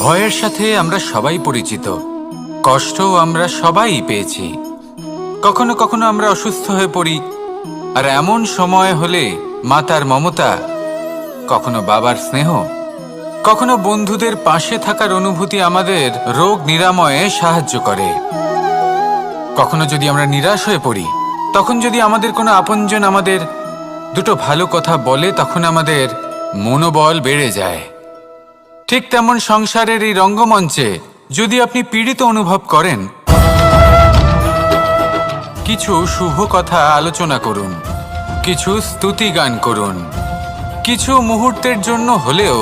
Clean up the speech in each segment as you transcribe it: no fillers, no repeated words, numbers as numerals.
ভয়ের সাথে আমরা সবাই পরিচিত, কষ্টও আমরা সবাই পেয়েছি। কখনো কখনো আমরা অসুস্থ হয়ে পড়ি, আর এমন সময় হলে মাতার মমতা, কখনো বাবার স্নেহ, কখনো বন্ধুদের পাশে থাকার অনুভূতি আমাদের রোগ নিরাময়ে সাহায্য করে। কখনো যদি আমরা নিরাশ হয়ে পড়ি, তখন যদি আমাদের কোনো আপনজন আমাদের দুটো ভালো কথা বলে, তখন আমাদের মনোবল বেড়ে যায়। ঠিক তেমন সংসারের এই রঙ্গমঞ্চে যদি আপনি পীড়িত অনুভব করেন, কিছু শুভ কথা আলোচনা করুন, কিছু স্তুতি গান করুন, কিছু মুহূর্তের জন্য হলেও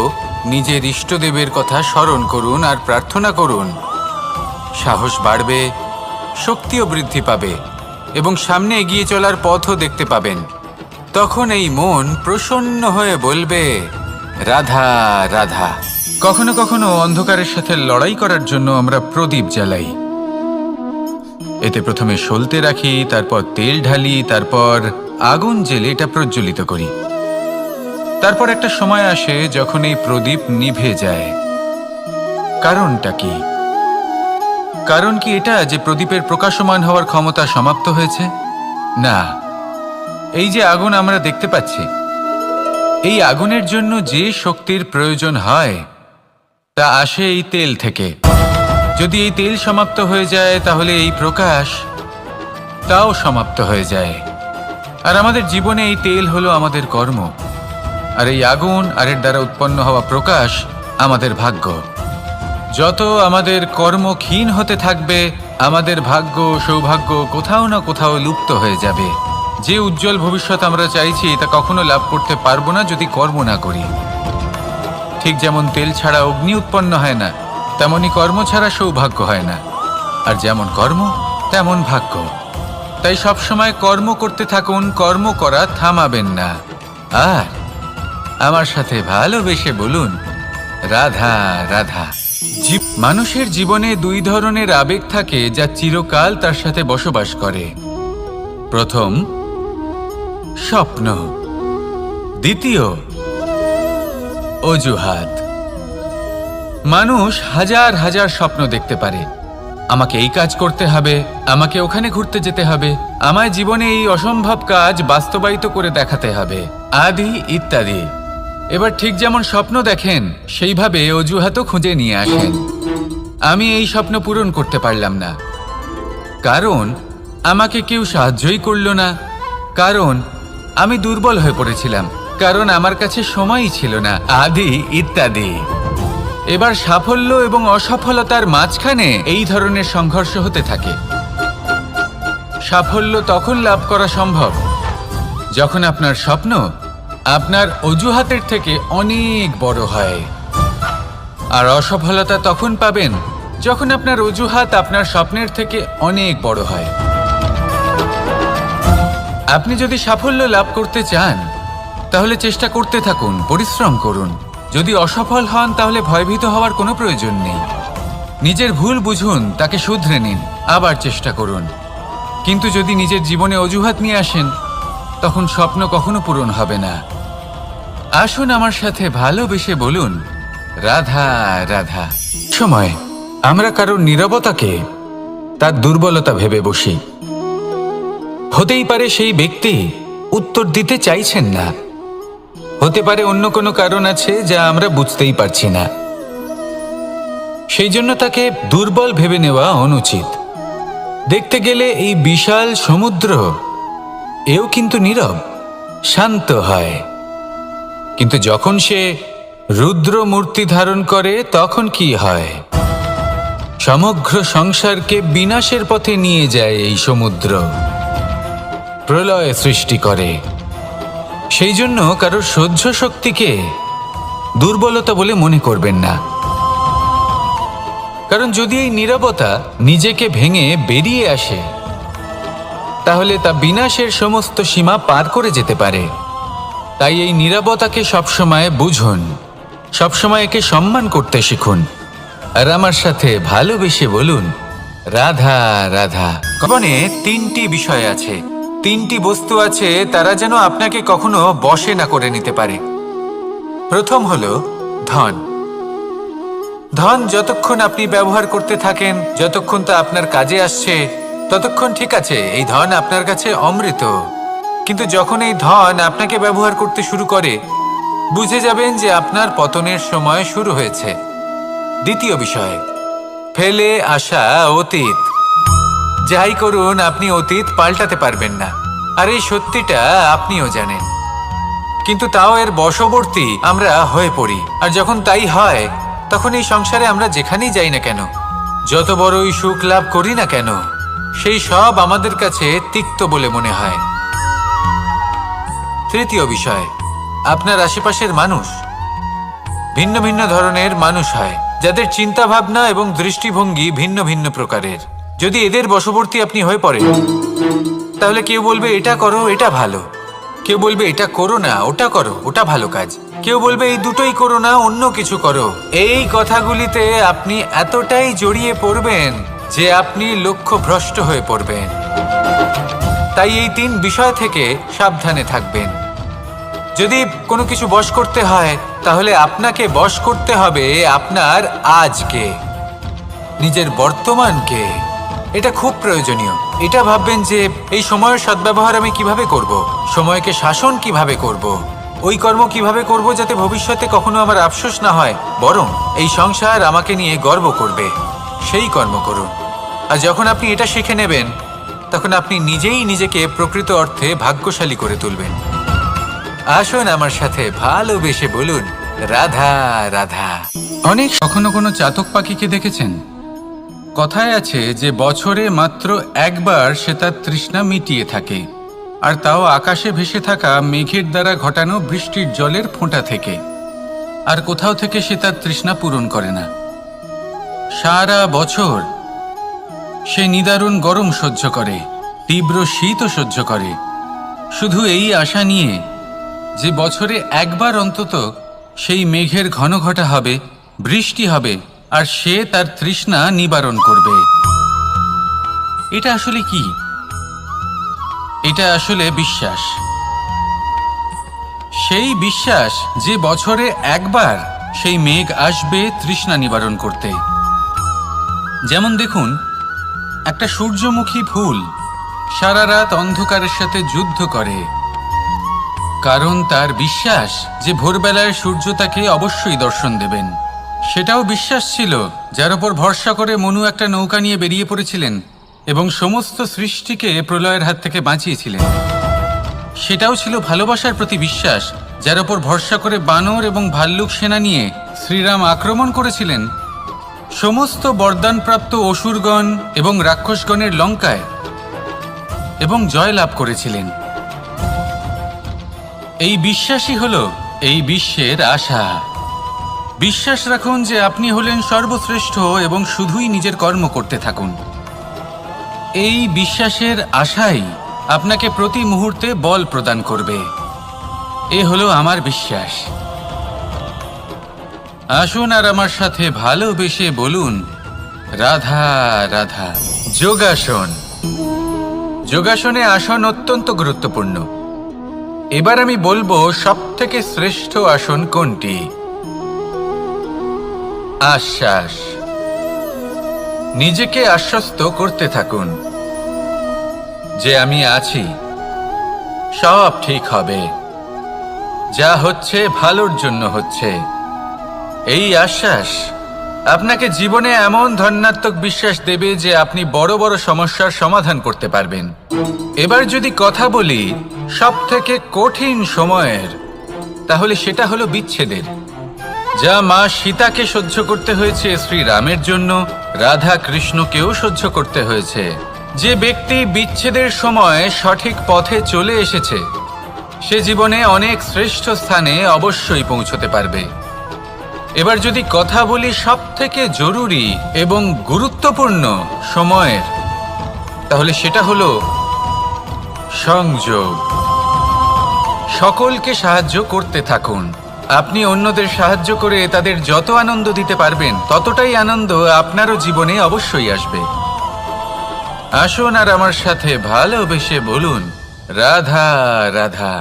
নিজের ইষ্টদেবের কথা স্মরণ করুন আর প্রার্থনা করুন। সাহস বাড়বে, শক্তিও বৃদ্ধি পাবে এবং সামনে এগিয়ে চলার পথও দেখতে পাবেন। তখন এই মন প্রসন্ন হয়ে বলবে, রাধা রাধা। কখনো কখনো অন্ধকারের সাথে লড়াই করার জন্য আমরা প্রদীপ জ্বালাই। এতে প্রথমে সলতে রাখি, তারপর তেল ঢালি, তারপর আগুন জেলে এটা প্রজ্বলিত করি। তারপর একটা সময় আসে যখন এই প্রদীপ নিভে যায়। কারণটা কি? কারণ কি এটা যে প্রদীপের প্রকাশমান হওয়ার ক্ষমতা সমাপ্ত হয়েছে? না, এই যে আগুন আমরা দেখতে পাচ্ছি, এই আগুনের জন্য যে শক্তির প্রয়োজন হয় তা আসে এই তেল থেকে। যদি এই তেল সমাপ্ত হয়ে যায়, তাহলে এই প্রকাশ তাও সমাপ্ত হয়ে যায়। আর আমাদের জীবনে এই তেল হলো আমাদের কর্ম, আর এই আগুন আর এর দ্বারা উৎপন্ন হওয়া প্রকাশ আমাদের ভাগ্য। যত আমাদের কর্ম ক্ষীণ হতে থাকবে, আমাদের ভাগ্য সৌভাগ্য কোথাও না কোথাও লুপ্ত হয়ে যাবে। যে উজ্জ্বল ভবিষ্যৎ আমরা চাইছি তা কখনো লাভ করতে পারবো না যদি কর্ম না করি। ঠিক যেমন তেল ছাড়া অগ্নি উৎপন্ন হয় না, তেমনি কর্ম ছাড়া সৌভাগ্য হয় না। আর যেমন কর্ম তেমন ভাগ্য। তাই সবসময় কর্ম করতে থাকুন, কর্ম করা থামাবেন না। আর আমার সাথে ভালোবেসে বলুন, রাধা রাধা। মানুষের জীবনে দুই ধরনের আবেগ থাকে যা চিরকাল তার সাথে বসবাস করে। প্রথম, স্বপ্ন। দ্বিতীয়, অজুহাত। মানুষ হাজার হাজার স্বপ্ন দেখতে পারে। আমাকে এই কাজ করতে হবে, আমাকে ওখানে ঘুরতে যেতে হবে, আমায় জীবনে এই অসম্ভব কাজ বাস্তবায়িত করে দেখাতে হবে, আদি ইত্যাদি। এবার ঠিক যেমন স্বপ্ন দেখেন, সেইভাবে অজুহাতও খুঁজে নিয়ে আসেন। আমি এই স্বপ্ন পূরণ করতে পারলাম না, কারণ আমাকে কেউ সাহায্যই করল না, কারণ আমি দুর্বল হয়ে পড়েছিলাম, কারণ আমার কাছে সময়ই ছিল না, আদি ইত্যাদি। এবার সাফল্য এবং অসফলতার মাঝখানে এই ধরনের সংঘর্ষ হতে থাকে। সাফল্য তখন লাভ করা সম্ভব যখন আপনার স্বপ্ন আপনার অজুহাতের থেকে অনেক বড় হয়, আর অসফলতা তখন পাবেন যখন আপনার অজুহাত আপনার স্বপ্নের থেকে অনেক বড় হয়। আপনি যদি সাফল্য লাভ করতে চান, তাহলে চেষ্টা করতে থাকুন, পরিশ্রম করুন। যদি অসফল হন, তাহলে ভয়ভীত হওয়ার কোনো প্রয়োজন নেই। নিজের ভুল বুঝুন, তাকে শুধরে নিন, আবার চেষ্টা করুন। কিন্তু যদি নিজের জীবনে অজুহাত নিয়ে আসেন, তখন স্বপ্ন কখনো পূরণ হবে না। আসুন আমার সাথে ভালোবেসে বলুন, রাধা রাধা। সময় আমরা কারোর নীরবতাকে তার দুর্বলতা ভেবে বসি। হতেই পারে সেই ব্যক্তি উত্তর দিতে চাইছেন না, হতে পারে অন্য কোনো কারণ আছে যা আমরা বুঝতেই পারছি না। সেই জন্য তাকে দুর্বল ভেবে নেওয়া অনুচিত। দেখতে গেলে এই বিশাল সমুদ্র এও কিন্তু নীরব, শান্ত হয়। কিন্তু যখন সে রুদ্র মূর্তি ধারণ করে, তখন কি হয়? সমগ্র সংসারকে বিনাশের পথে নিয়ে যায় এই সমুদ্র, প্রলয় সৃষ্টি করে। সেই জন্য কারোর সহ্য শক্তিকে দুর্বলতা বলে মনে করবেন না, কারণ যদি এই নীরবতা নিজেকে ভেঙে বেরিয়ে আসে, তাহলে তা বিনাশের সমস্ত সীমা পার করে যেতে পারে। তাই এই নীরবতাকে সবসময় বুঝুন, সবসময় একে সম্মান করতে শিখুন, আর আমার সাথে ভালোবেসে বলুন, রাধা রাধা। জীবনে তিনটি বিষয় আছে, তিনটি বস্তু আছে, তারা যেন আপনাকে কখনো বশে না করে নিতে পারে। প্রথম হলো ধন। ধন যতক্ষণ আপনি ব্যবহার করতে থাকেন, যতক্ষণ তা আপনার কাজে আসছে, ততক্ষণ ঠিক আছে, এই ধন আপনার কাছে অমৃত। কিন্তু যখন এই ধন আপনাকে ব্যবহার করতে শুরু করে, বুঝে যাবেন যে আপনার পতনের সময় শুরু হয়েছে। দ্বিতীয় বিষয়, ফেলে আসা অতীত। যাই করুন, আপনি অতীত পাল্টাতে পারবেন না, আর এই সত্যিটা আপনিও জানেন। কিন্তু তাও এর বশবর্তী আমরা হয়ে পড়ি, আর যখন তাই হয় তখন এই সংসারে আমরা যেখানেই যাই না কেন, যত বড়ই সুখ লাভ করি না কেন, সেই সব আমাদের কাছে তিক্ত বলে মনে হয়। তৃতীয় বিষয়, আপনার আশেপাশের মানুষ ভিন্ন ভিন্ন ধরনের মানুষ হয়, যাদের চিন্তা ভাবনা এবং দৃষ্টিভঙ্গি ভিন্ন ভিন্ন প্রকারের। যদি এদের বশবর্তী আপনি হয়ে পড়েন, তাহলে কেউ বলবে এটা করো, এটা ভালো। কেউ বলবে এটা করো না, ওটা করো, ওটা ভালো কাজ। কেউ বলবে এই দুটোই করো না, অন্য কিছু করো। এই কথাগুলিতে আপনি এতটাই জড়িয়ে পড়বেন যে আপনি লক্ষ্যভ্রষ্ট হয়ে পড়বেন। তাই এই 3 বিষয় থেকে সাবধানে থাকবেন। যদি কোনো কিছু বশ করতে হয়, তাহলে আপনাকে বশ করতে হবে আপনার আজকে, নিজের বর্তমানকে। এটা খুব প্রয়োজনীয়। এটা ভাববেন যে এই সময়ের সদ্ব্যবহার আমি কিভাবে করব, সময়কে শাসন কিভাবে করব, ওই কর্ম কিভাবে করব যাতে ভবিষ্যতে কখনো আমার আফসোস না হয়, বরং এই সংসার আমাকে নিয়ে গর্ব করবে, সেই কর্ম করুন। আর যখন আপনি এটা শিখে নেবেন, তখন আপনি নিজেই নিজেকে প্রকৃত অর্থে ভাগ্যশালী করে তুলবেন। আসুন আমার সাথে ভালোবেসে বলুন, রাধা রাধা। অনেক কখনো কোনো চাতক পাখিকে দেখেছেন? কথায় আছে যে বছরে মাত্র একবার সে তার তৃষ্ণা মিটিয়ে থাকে, আর তাও আকাশে ভেসে থাকা মেঘের দ্বারা ঘটানো বৃষ্টির জলের ফোঁটা থেকে। আর কোথাও থেকে সে তার তৃষ্ণা পূরণ করে না। সারা বছর সে নিদারুণ গরম সহ্য করে, তীব্র শীতও সহ্য করে, শুধু এই আশা নিয়ে যে বছরে একবার অন্তত সেই মেঘের ঘন ঘটা হবে, বৃষ্টি হবে, আর সে তার তৃষ্ণা নিবারণ করবে। এটা আসলে কি? এটা আসলে বিশ্বাস। সেই বিশ্বাস যে বছরে একবার সেই মেঘ আসবে তৃষ্ণা নিবারণ করতে। যেমন দেখুন, একটা সূর্যমুখী ফুল সারা রাত অন্ধকারের সাথে যুদ্ধ করে, কারণ তার বিশ্বাস যে ভোরবেলায় সূর্য তাকে অবশ্যই দর্শন দেবেন। সেটাও বিশ্বাস ছিল যার উপর ভরসা করে মনু একটা নৌকা নিয়ে বেরিয়ে পড়েছিলেন এবং সমস্ত সৃষ্টিকে প্রলয়ের হাত থেকে বাঁচিয়েছিলেন। সেটাও ছিল ভালোবাসার প্রতি বিশ্বাস, যার উপর ভরসা করে বানর এবং ভাল্লুক সেনা নিয়ে শ্রীরাম আক্রমণ করেছিলেন সমস্ত বরদানপ্রাপ্ত অসুরগণ এবং রাক্ষসগণের লঙ্কায়, এবং জয় লাভ করেছিলেন। এই বিশ্বাসই হলো এই বিশ্বের আশা। বিশ্বাস রাখুন যে আপনি হলেন সর্বশ্রেষ্ঠ এবং শুধুই নিজের কর্ম করতে থাকুন। এই বিশ্বাসের আশাই আপনাকে প্রতি মুহূর্তে বল প্রদান করবে। এ হলো আমার বিশ্বাস। আসুন আর আমার সাথে ভালোবেসে বলুন, রাধা রাধা। যোগাসন। যোগাসনে আসন অত্যন্ত গুরুত্বপূর্ণ। এবার আমি বলবো সবথেকে শ্রেষ্ঠ আসন কোনটি। আশ্বাস। নিজেকে আশ্বস্ত করতে থাকুন যে আমি আছি, সব ঠিক হবে, যা হচ্ছে ভালোর জন্য হচ্ছে। এই আশ্বাস আপনাকে জীবনে এমন ধন্যাত্মক বিশ্বাস দেবে যে আপনি বড় বড় সমস্যার সমাধান করতে পারবেন। এবার যদি কথা বলি সবথেকে কঠিন সময়ের, তাহলে সেটা হলো বিচ্ছেদের। যা মা সীতাকে সহ্য করতে হয়েছে শ্রীরামের জন্য, রাধা কৃষ্ণকেও সহ্য করতে হয়েছে। যে ব্যক্তি বিচ্ছেদের সময় সঠিক পথে চলে এসেছে, সে জীবনে অনেক শ্রেষ্ঠ স্থানে অবশ্যই পৌঁছতে পারবে। এবার যদি কথা বলি সবথেকে জরুরি এবং গুরুত্বপূর্ণ সময়ের, তাহলে সেটা হলো সংযোগ। সকলকে সাহায্য করতে থাকুন। আপনি অন্যদের সাহায্য করে তাদের যত আনন্দ দিতে পারবেন, ততটাই আনন্দ আপনারও জীবনে অবশ্যই আসবে। আসুন আর আমার সাথে ভালোবেসে বলুন, রাধা রাধা।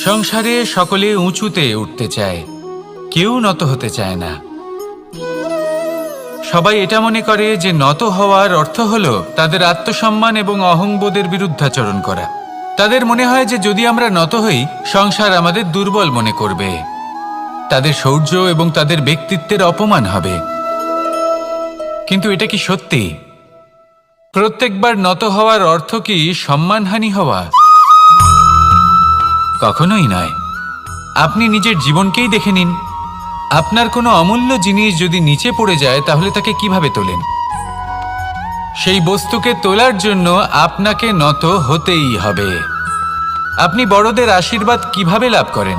সংসারে সকলে উঁচুতে উঠতে চায়, কেউ নত হতে চায় না। সবাই এটা মনে করে যে নত হওয়ার অর্থ হলো তাদের আত্মসম্মান এবং অহংবোধের বিরুদ্ধাচরণ করা। তাদের মনে হয় যে যদি আমরা নত হই, সংসার আমাদের দুর্বল মনে করবে, তাদের শৌর্য এবং তাদের ব্যক্তিত্বের অপমান হবে। কিন্তু এটা কি সত্যি? প্রত্যেকবার নত হওয়ার অর্থ কি সম্মানহানি হওয়া? কখনোই নয়। আপনি নিজের জীবনকেই দেখে নিন। আপনার কোনো অমূল্য জিনিস যদি নিচে পড়ে যায় তাহলে তাকে কিভাবে তোলেন? সেই বস্তুকে তোলার জন্য আপনাকে নত হতেই হবে। আপনি বড়দের আশীর্বাদ কিভাবে লাভ করেন?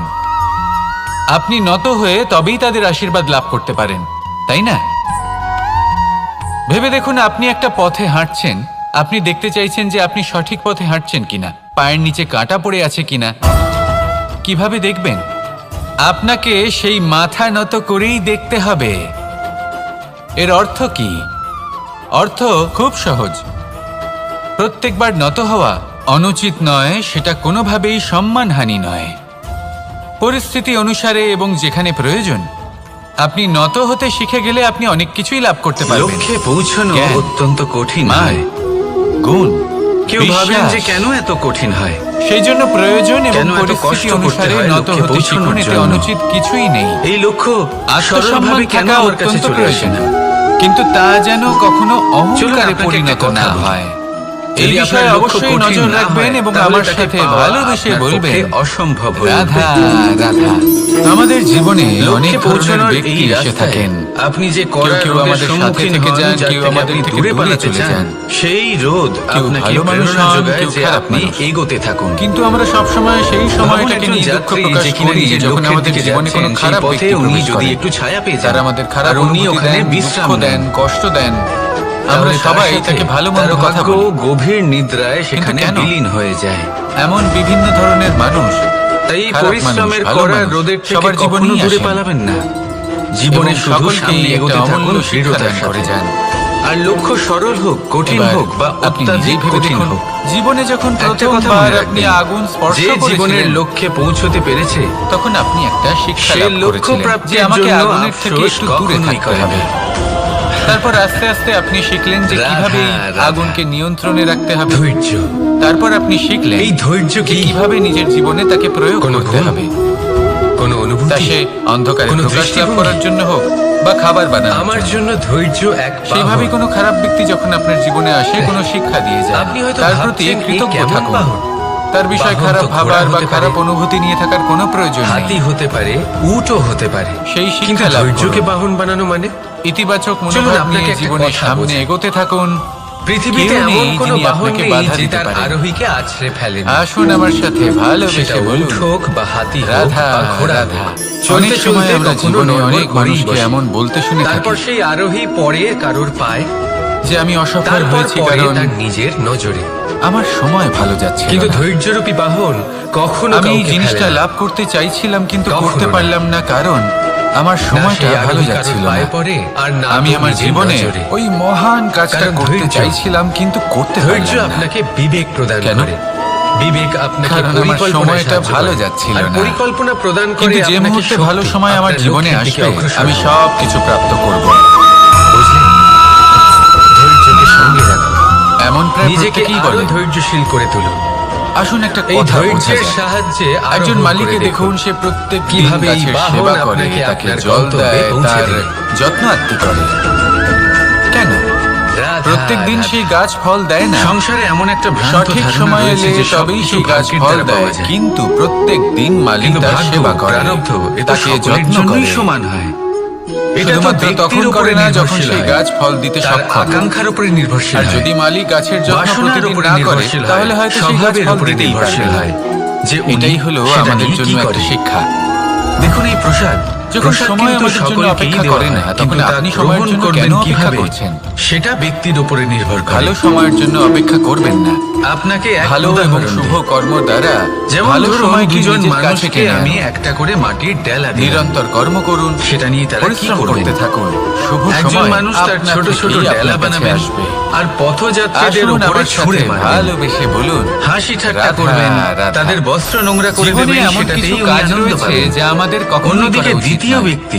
আপনি নত হয়ে তবেই তাদের আশীর্বাদ লাভ করতে পারেন, তাই না? ভেবে দেখুন, আপনি একটা পথে হাঁটছেন, আপনি দেখতে চাইছেন যে আপনি সঠিক পথে হাঁটছেন কিনা, পায়ের নিচে কাঁটা পড়ে আছে কিনা। কিভাবে দেখবেন? আপনাকে সেই মাথা নত করেই দেখতে হবে। এর অর্থ কি? অর্থ খুব সহজ। প্রত্যেকবার নত হওয়া অনুচিত নয়, সেটা কোনোভাবেই সম্মানহানি নয়। পরিস্থিতি অনুসারে এবং যেখানে প্রয়োজন আপনি নত হতে শিখে গেলে আপনি অনেক কিছুই লাভ করতে পারবেন। লক্ষ্যে পৌঁছানো অত্যন্ত কঠিন হয়। গুণ, কেউ ভাবেন যে কেন এত কঠিন হয়? সেই জন্য প্রয়োজন এবং পরিস্থিতি অনুসারে নত হতে শিখুন। এতে অনুচিত কিছুই নেই। এই লক্ষ্য আত্মসম্মান কেন থাকা আমার কাছে অত্যন্ত চলে আসে প্রয়োজন, না? কিন্তু তা যেন কখনো অহংকারে আপনাকে পরিণত একটা কথা না বলি। হয়। এই যদি বিষয়ে আপনার লক্ষ্য অবশ্যই কঠিন নজর না রাখবেন হয়, এবং তাহলে আমার তাকে সাথে পাওয়া ভালোবেসে আপনার বলবেন, পক্ষে অসম্ভব হয়ে রাধা উঠবে। রাধা। আমাদের জীবনে অনেক লক্ষ্যে ধরনের পৌঁছানোর ব্যক্তি এই এসে রাস্তায় থাকেন। আপনি যে কেউ কড়া কেউ রোদের আমাদের সাথে সম্মুখীন থেকে হন, যান, যার কেউ থেকে আমাদের আপনি থেকে দূরে দূরে পালাতে চলে চান, যান। সেই রোদ কেউ আপনাকে ভালো মানুষ প্রেরণা হন, যোগায় কেউ যে খারাপ আপনি মানুষ। এগোতে থাকুন। কিন্তু আমরা সবসময় সেই সময়টাকে ভাবুন নিয়ে একজন দুঃখ যাত্রী প্রকাশ যে কিনা করি নিজের যখন লক্ষ্যের আমাদের দিকে জীবনে কোনো যাচ্ছেন, খারাপ সেই পথে ব্যক্তি উনি প্রবেশ যদি করেন। একটু ছায়া পেয়ে যান, তারা আমাদের খারাপ আর উনি অনুভূতি ওখানে দেন, বিশ্রাম দুঃখ দেন, নেন, কষ্ট দেন। আমরা তাহলে সবাই তার সাথে তাকে ভালো মন্দ তার কথা ভাগ্য বলি। গভীর নিদ্রায় সেখানে কেন? বিলীন হয়ে যায়। এমন বিভিন্ন ধরনের মানুষ, তাই এই খারাপ পরিশ্রমের মানুষ, ভালো কড়া মানুষ, রোদের থেকে সবার কখনো জীবনেই দূরে আসেন। পালাবেন না। জীবনে এবং শুধু সকলকেই সামনে একটা এগোতে থাকুন অমূল্য শিক্ষা দৃঢ়তার দান করে সাথে। যান। আর লক্ষ্য সরল হোক, কঠিন এবার হোক বা আপনি অত্যাধিক নিজেই ভেবে কঠিন দেখুন, হোক, জীবনে যখন একটা কথা প্রথমবার মনে আপনি রাখবেন, আগুন স্পর্শ যে জীবনের করেছিলেন, লক্ষ্যে পৌঁছতে পেরেছে তখন আপনি একটা শিক্ষা সে লাভ লক্ষ্য করেছিলেন প্রাপ্তির যে আমাকে জন্য আগুনের থেকে আফসোস একটু দূরে কখনোই থাকতে করে হবে। না। তারপর আস্তে আস্তে আপনি শিখলেন যে রাধা, কিভাবে এই রাধা। আগুনকে নিয়ন্ত্রণে রাখতে হবে। ধৈর্য, তারপর আপনি শিখলেন এই ধৈর্য যে কি কিভাবে নিজের জীবনে তাকে প্রয়োগ কোনো করতে গুণ? হবে। কোনো তা অনুভূতি, সে অন্ধকারে কোনো প্রকাশ লাভ দৃষ্টিভঙ্গি? করার জন্য হোক বা খাবার বানানো। আমার জন্য ধৈর্য এক সেইভাবেই বাহন। কোনো খারাপ ব্যক্তি যখন আপনার জীবনে আসে কোনো শিক্ষা দিয়ে যায়, আপনি হয়তো তার ভাবছেন, প্রতি এই কৃতজ্ঞ কেমন থাকুন। বাহন? তার বিষয়ে বাহন খারাপ তো ঘোড়া ভাবার বা হতে খারাপ পারে, অনুভূতি নিয়ে থাকার কোনো প্রয়োজন হাতি নেই। হতে পারে, উটও হতে পারে, সেই কিন্তু শিক্ষা লাভ ধৈর্যকে করুন। বাহন বানানো মানে ইতিবাচক চলুন মনোভাব আপনাকে নিয়ে একটা জীবনে কথা সামনে বোঝাই। এগোতে থাকুন। পৃথিবীতে কেউ নেই এমন কোনো যিনি বাহন আপনাকে নেই বাধা যে দিতে তার পারে। আরোহীকে আছড়ে ফেলেন। আসুন আমার সাথে সেটা ভালোবেসে বলুন, উট হোক বা হাতি হোক রাধা বা ঘোড়া রাধা। হোক। অনেক চলতে সময় চলতে আমরা কখনো জীবনে নড়বড় অনেক করেই মানুষকে বসি। এমন বলতে শুনে থাকি তারপর সেই আরোহী পড়ে কারোর পায়, যে আমি অসফল তারপর হয়েছি পড়ে কারণ তার নিজের নজরে। আমার সময় ভালো যাচ্ছে কিন্তু ধৈর্যরূপী বাহন কখনো আমি এই কাউকে জিনিসটা ফেলে না। লাভ করতে চাইছিলাম কিন্তু কখনো করতে না। পারলাম না, কারণ আমার না সময়টা সেই ভালো আরোহী কারোর যাচ্ছিল পায়ে না। পড়ে, আর না আমি তো আমার নিজের জীবনে নজরে। ওই মহান কাজটা কারণ করতে ধৈর্য- চাইছিলাম কিন্তু করতে ধৈর্য পারলাম না। আপনাকে বিবেক প্রদান কেন? করে। বিবেক আপনাকে কারণ আমার পরিকল্পনায় সময়টা সাহায্য ভালো করে। যাচ্ছিল আর না। পরিকল্পনা প্রদান করে কিন্তু যে আপনাকে মুহূর্তে শক্তি, ভালো সময় আমার আপনার জীবনে লক্ষ্যের দিকে আসবে অগ্রসর আমি হন। সব কিছু প্রাপ্ত করব। বুঝলেন? ধৈর্যকে সঙ্গে রাখুন, এমন প্রায় নিজেকে প্রত্যেকেই আরো বলে। ধৈর্যশীল করে তুলুন। আসুন একটা এই কথা বোঝা ধৈর্যের যায়। সাহায্যে একজন আরোহণ মালিকে করে দেখুন, সে প্রত্যেক দিন কিভাবে এই গাছের বাহন সেবা করে, আপনাকে তাকে আপনার জল গন্তব্যে দেয়, পৌঁছে তার দেবে। যত্ন আত্তি করে। কেন? রাধা, প্রত্যেক দিন রাধা। সেই গাছ ফল দেয় না। সংসারে এমন একটা ভ্রান্ত সঠিক ধারণা সময়ে রয়েছে এলে যে তবেই সবকিছু সেই গাছ ভাগ্যের ফল দ্বারা দেয়, পাওয়া যায়। কিন্তু প্রত্যেক দিন মালিক কিন্তু তার ভাগ্য, সেবা করে, প্রারব্ধ এ তো তাকে সকলের যত্ন জন্যই করে। সমান হয়। এটা তো শুধুমাত্র ব্যক্তির তখন উপরে করে না যখন নির্ভরশীল সেই হয়। গাছ ফল দিতে তার সক্ষম। আকাঙ্ক্ষার উপরে নির্ভরশীল আর হয়। যদি মালিক গাছের যত্ন বাসনার প্রতিদিন উপরে না করে, নির্ভরশীল হয়। তাহলে হয়তো সেই গাছ স্বভাবের ফল উপরে দিতেই নির্ভরশীল পারবে না। হয়। যে উনি এটাই হলো সেটা আমাদের নিয়ে জন্য কি একটা করে। শিক্ষা। দেখুন এই প্রসাদ, যখন প্রসাদ সময় কিন্তু আমাদের জন্য সকলকেই অপেক্ষা দেওয়া করে না, হয়, তখন কিন্তু তা আপনি সময়ের গ্রহণ জন্য করবেন কেন অপেক্ষা কিভাবে, করছেন? সেটা ব্যক্তির উপরে নির্ভর করে। ভালো সময়ের জন্য অপেক্ষা করবেন না। আপনাকে এক ভালো এবং উদাহরণ শুভ দিই। কর্ম দ্বারা যেমন ভালো ধরুন সময়কে দুজন নিজের কাছে মানুষকে টেনে আমি আনুন। একটা করে মাটির ডেলা দিলাম। নিরন্তর কর্ম করুন, সেটা নিয়ে তারা কি পরিশ্রম করবেন? করতে থাকুন। শুভ একজন সময় মানুষ তার আপনা ছোট ছোট থেকেই ডেলা আপনার কাছে বানাবেন আসবে। আর পথযাত্রীদের আসুন উপরে আমার ছুঁড়ে সাথে মারবেন। ভালোবেসে বলুন, হাসি ঠাট্টা রাধা, করবেন, রাধা। তাদের বস্ত্র নোংরা করে জীবনে দেবেন, এমন কিছু সেটাতেই উনি কাজ আনন্দ রয়েছে পাবেন। যা আমাদের কখনোই অন্যদিকে করা উচিত দ্বিতীয় নয়। ব্যক্তি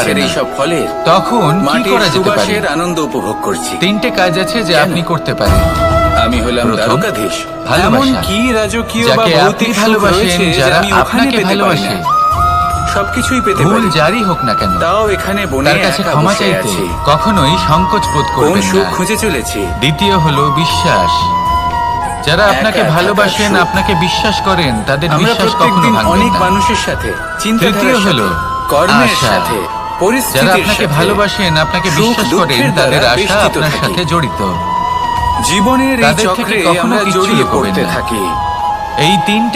পারে গাছের না। এইসব ফলের তখন কি মাটির করা যেতে পারে? সুবাসের আনন্দ উপভোগ করছি। তিনটে কাজ আছে যে কেন? আপনি করতে পারেন। আমি হলাম প্রথম, দ্বারকাধীশ। ভালোবাসা। এমন কি রাজকীয় বা যাকে আপনি ভৌতিক সুখ ভালোবাসেন, রয়েছে যে যারা আমি ওখানে আপনাকে পেতে পারি ভালোবাসে। না? সবকিছুই পেতে ভুল পারি, যারই হোক না কেন, তাও এখানে বনে তার কাছে একা ক্ষমা বসে চাইতে আছি। কখনোই সংকোচ বোধ কোন করবেন সুখ না। খুঁজে চলেছি? দ্বিতীয় হলো বিশ্বাস। যারা আপনাকে একা ভালোবাসেন, থাকার সুখ। আপনাকে বিশ্বাস করেন, তাদের আমরা বিশ্বাস কখনো প্রত্যেকদিন ভাঙবেন অনেক না। মানুষের সাথে, তৃতীয় চিন্তাধারার হলো সাথে, কর্মের আশা। সাথে, যারা পরিস্থিতির আপনাকে সাথে, ভালোবাসেন, আপনাকে সুখ বিশ্বাস করেন, দুঃখের তাদের দ্বারা আশা বেষ্টিত আপনার থাকি। সাথে জড়িত। জীবনের এই তাদের থেকে চক্রে কখনো আমরা কিচ্ছু জড়িয়ে লুকোবেন পড়তে না। থাকি। এই তিনটে